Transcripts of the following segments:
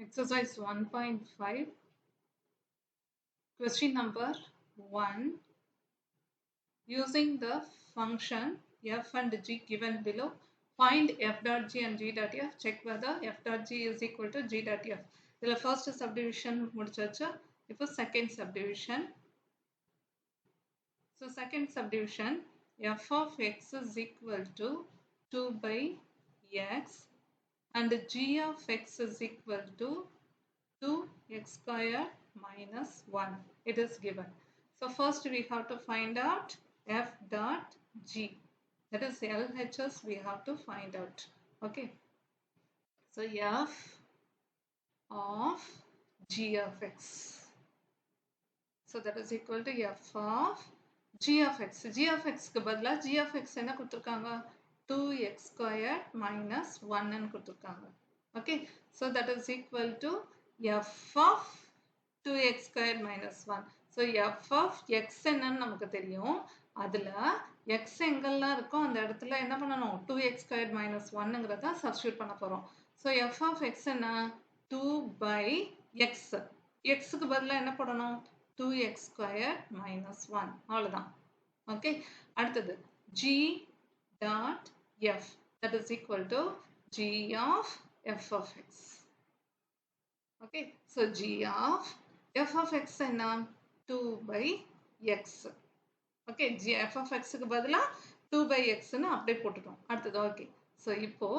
Exercise 1.5, question number 1. Using the function f and g given below, find f dot g and g dot f. Check whether f dot g is equal to g dot f. The first subdivision முடிச்சாச்சு. இப்போ second subdivision. So second subdivision, f of x is equal to 2 by x and g of x is equal to 2x squared minus 1. It is given. So first we have to find out f dot g. That is LHS we have to find out. Okay. So f of g of x. So that is equal to f of g of x. G of x க்கு பதிலா g of x என்ன கொடுத்திருக்காங்க? 2x squared minus 1 ன்னு கொடுத்திருக்காங்க. Okay. So that is equal to f of 2x squared minus 1. So f of x என்னன்னு நமக்கு தெரியும். அதுல x எங்கெல்லாம் இருக்கோ அந்த இடத்துல என்ன பண்ணணும்? 2x squared minus 1ங்கிறத substitute பண்ண போறோம். So f of x என்ன? 2 by x. x க்கு பதிலா என்ன போடணும்? 2x squared minus 1. அவ்வளவுதான். Okay. அடுத்தது g dot f. That is equal to g of f of x. Okay. So g of f of x என்ன? 2 by x. Okay. g f of x க்கு பதிலா 2 by x ன்னு அப்படியே போட்டுட்டோம். அடுத்தது okay. So இப்போ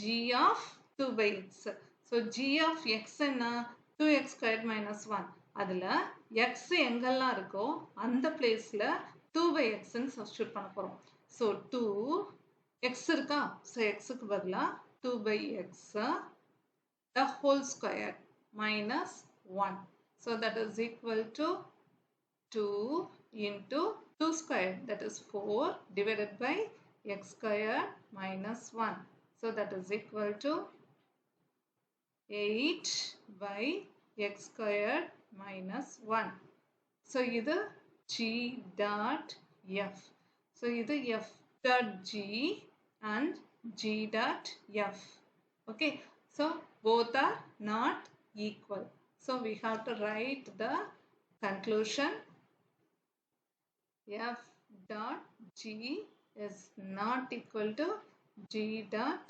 g of 2 by x. So g of x என்ன? 2x squared minus 1. அதுல x எங்கெல்லாம் இருக்கோ அந்த பிளேஸ்ல 2 by x ன்னு சப்ஸ்டிட்யூட் பண்ண போறோம். So 2 x இருக்கா? So x க்கு பதிலா 2 by x the whole square minus 1. So that is equal to 2 into 2 squared, that is 4 divided by x squared minus 1. So that is equal to 8 by x squared minus 1. So இது g dot f. So இது f dot g and g dot f. Okay. So both are not equal. So we have to write the conclusion. F dot g is not equal to g dot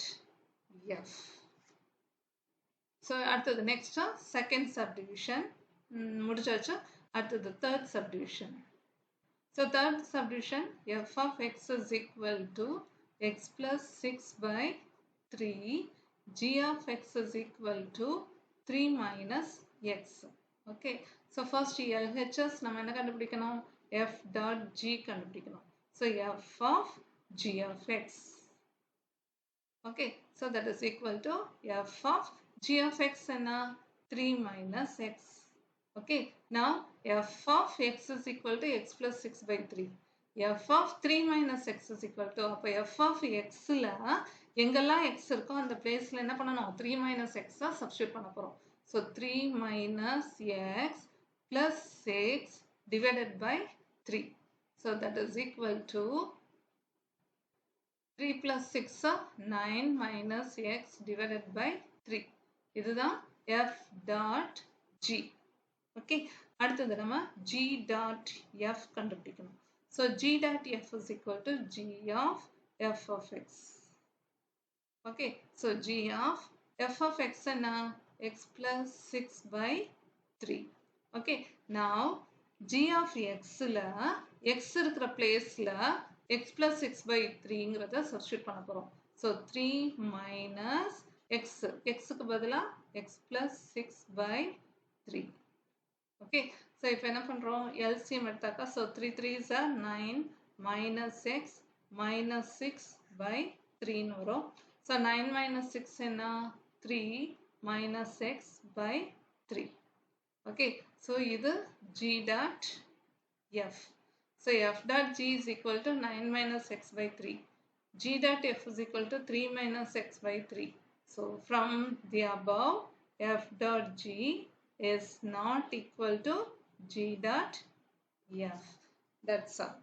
f. So after the next second subdivision, முடிச்சாச்சு. After the third subdivision. So third subdivision, f of x is equal to x plus 6 by 3. G of x is equal to 3 minus x. Okay. So first LHS நம்ம என்ன கண்டுபிடிக்கணும்? f dot g கண்டுபிடிக்கணும். So f of g of x. Okay. So that is equal to f of g of x என்ன? 3 minus x. Okay. Now f of x is equal to x plus 6 by 3. f of 3 minus x is equal to அப்ப f of x ல எங்கெல்லாம் x இருக்கோ அந்த பிளேஸ்ல என்ன பண்ணணும்? 3 minus x substitute பண்ண போறோம். So 3 minus x plus 6 divided by 3. So that is equal to 3 plus 6 9 minus x divided by 3. இதுதான் f dot g. Okay. அடுத்தது நம்ம g dot f கண்டுபிடிக்கணும். So g dot f is equal to g of f of x. Okay. So g of f of x என்ன? x plus 6 by 3. Okay. Now g of x ல x இருக்கிற பிளேஸ்ல x plus 6 by 3ங்கிறத substitute பண்ண போறோம். So 3 minus x. x க்கு பதிலா x plus 6 by 3. Okay. So இப்போ என்ன பண்றோம்? LCM எடுத்தாக்கா so 3 3s are 9 minus x minus 6 by 3 ன்னு வரும். So 9 minus 6 என்ன? 3 minus x by 3. Okay. So இது g dot f. So f dot g is equal to 9 minus x by 3. G dot f is equal to 3 minus x by 3. So from the above, f dot g is not equal to g dot f. That's all.